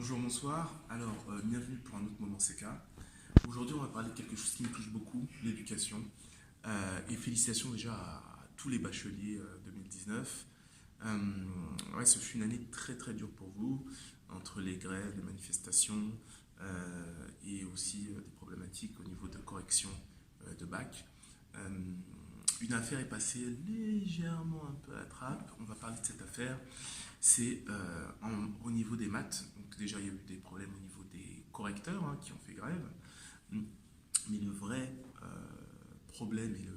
Bonjour, bonsoir. Alors, bienvenue pour un autre moment CK. Aujourd'hui, on va parler de quelque chose qui me touche beaucoup, l'éducation. Et félicitations déjà à tous les bacheliers 2019. Ouais, ce fut une année très très dure pour vous, entre les grèves, les manifestations et aussi des problématiques au niveau de correction de bac. Euh, une affaire est passée légèrement un peu à la trappe. On va parler de cette affaire. C'est au niveau des maths. Donc déjà, il y a eu des problèmes au niveau des correcteurs qui ont fait grève. Mais le vrai problème et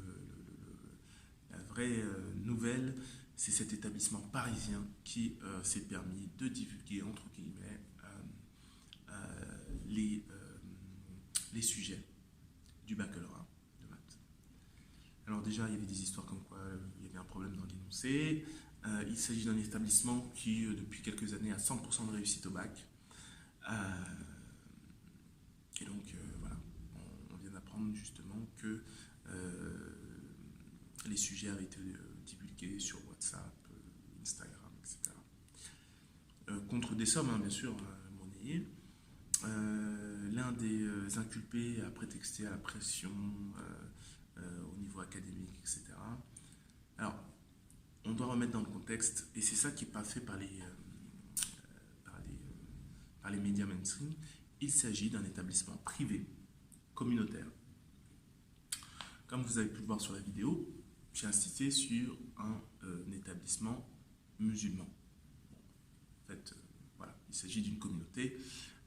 la vraie nouvelle, c'est cet établissement parisien qui s'est permis de divulguer, entre guillemets, les, les sujets du baccalauréat de maths. Alors déjà, il y avait des histoires comme quoi il y avait un problème dans l'énoncé. Il s'agit d'un établissement qui, depuis quelques années, a 100% de réussite au bac. Euh, et donc, voilà, on vient d'apprendre justement que les sujets avaient été divulgués sur WhatsApp, Instagram, etc. Contre des sommes, bien sûr, monnayées. L'un des inculpés a prétexté à la pression au niveau académique, etc. Alors, on doit remettre dans le contexte, et c'est ça qui n'est pas fait par les médias mainstream. Il s'agit d'un établissement privé, communautaire. Comme vous avez pu le voir sur la vidéo, j'ai insisté sur un établissement musulman. En fait, voilà, il s'agit d'une communauté,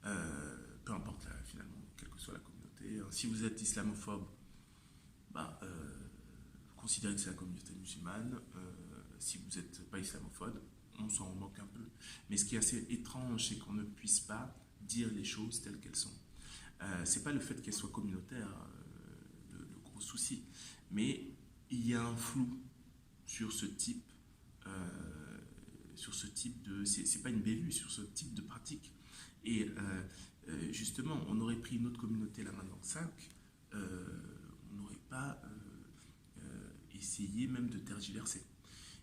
peu importe finalement, quelle que soit la communauté. Si vous êtes islamophobe, considérez que c'est la communauté musulmane. Si vous n'êtes pas islamophobe, on s'en moque un peu. Mais ce qui est assez étrange, c'est qu'on ne puisse pas dire les choses telles qu'elles sont. C'est pas le fait qu'elles soient communautaires le gros souci, mais il y a un flou sur ce type, de, c'est pas une bévue, sur ce type de pratique. Et justement, on aurait pris une autre communauté la main dans le sac, on n'aurait pas essayé même de tergiverser.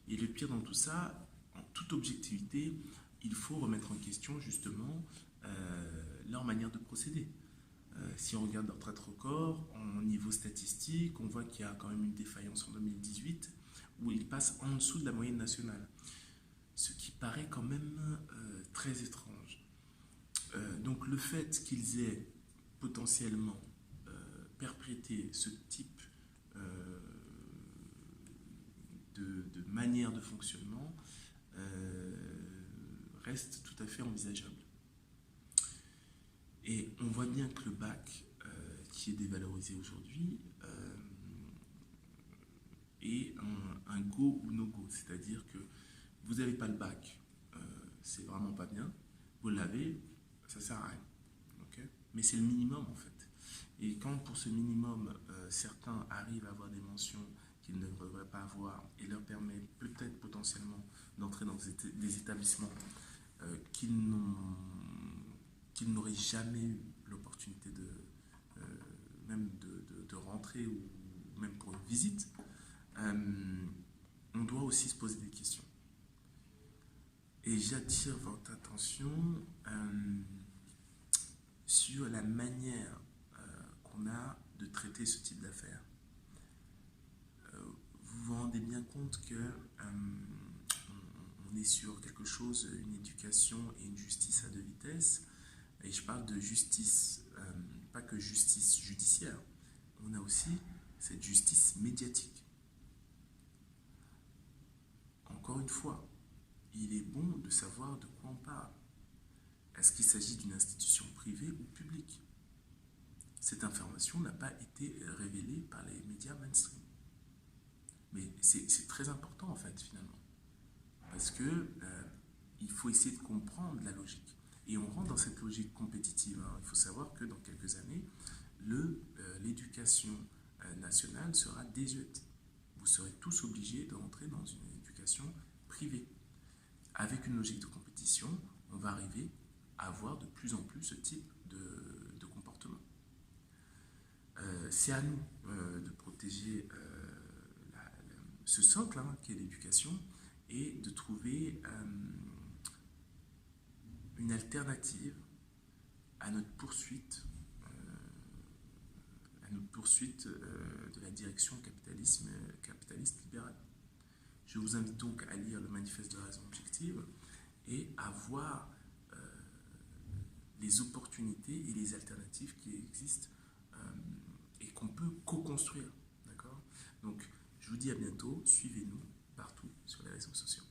Et le pire dans tout ça, en toute objectivité, il faut remettre en question justement leur manière de procéder. Si on regarde leur track record, en niveau statistique, on voit qu'il y a quand même une défaillance en 2018 où ils passent en dessous de la moyenne nationale. Ce qui paraît quand même très étrange. Donc le fait qu'ils aient potentiellement perprété ce type de manière de fonctionnement reste tout à fait envisageable. Et on voit bien que le bac, qui est dévalorisé aujourd'hui, est un go ou no go. C'est-à-dire que vous n'avez pas le bac, c'est vraiment pas bien. Vous l'avez, ça sert à rien. Okay, mais c'est le minimum en fait. Et quand pour ce minimum, certains arrivent à avoir des mentions qu'ils ne devraient pas avoir et leur permet peut-être potentiellement d'entrer dans des établissements qu'ils n'auraient jamais eu l'opportunité même de rentrer ou même pour une visite, on doit aussi se poser des questions. Et j'attire votre attention sur la manière qu'on a de traiter ce type d'affaires. Vous vous rendez bien compte que on est sur quelque chose, une éducation et une justice à deux vitesses. Et je parle de justice, pas que justice judiciaire. On a aussi cette justice médiatique. Encore une fois, il est bon de savoir de quoi on parle. Est-ce qu'il s'agit d'une institution privée ou publique? Cette information n'a pas été révélée par les médias mainstream. Mais c'est très important en fait finalement. Parce que il faut essayer de comprendre la logique. Et on rentre dans cette logique compétitive. Il faut savoir que dans quelques années, l'éducation nationale sera désuète. Vous serez tous obligés de rentrer dans une éducation privée. Avec une logique de compétition, on va arriver à avoir de plus en plus ce type de comportement. C'est à nous de protéger ce socle qu'est l'éducation et de trouver une alternative à notre poursuite, de la direction capitaliste libérale. Je vous invite donc à lire le manifeste de la raison objective et à voir les opportunités et les alternatives qui existent et qu'on peut co-construire. D'accord ? Donc, je vous dis à bientôt. Suivez-nous partout sur les réseaux sociaux.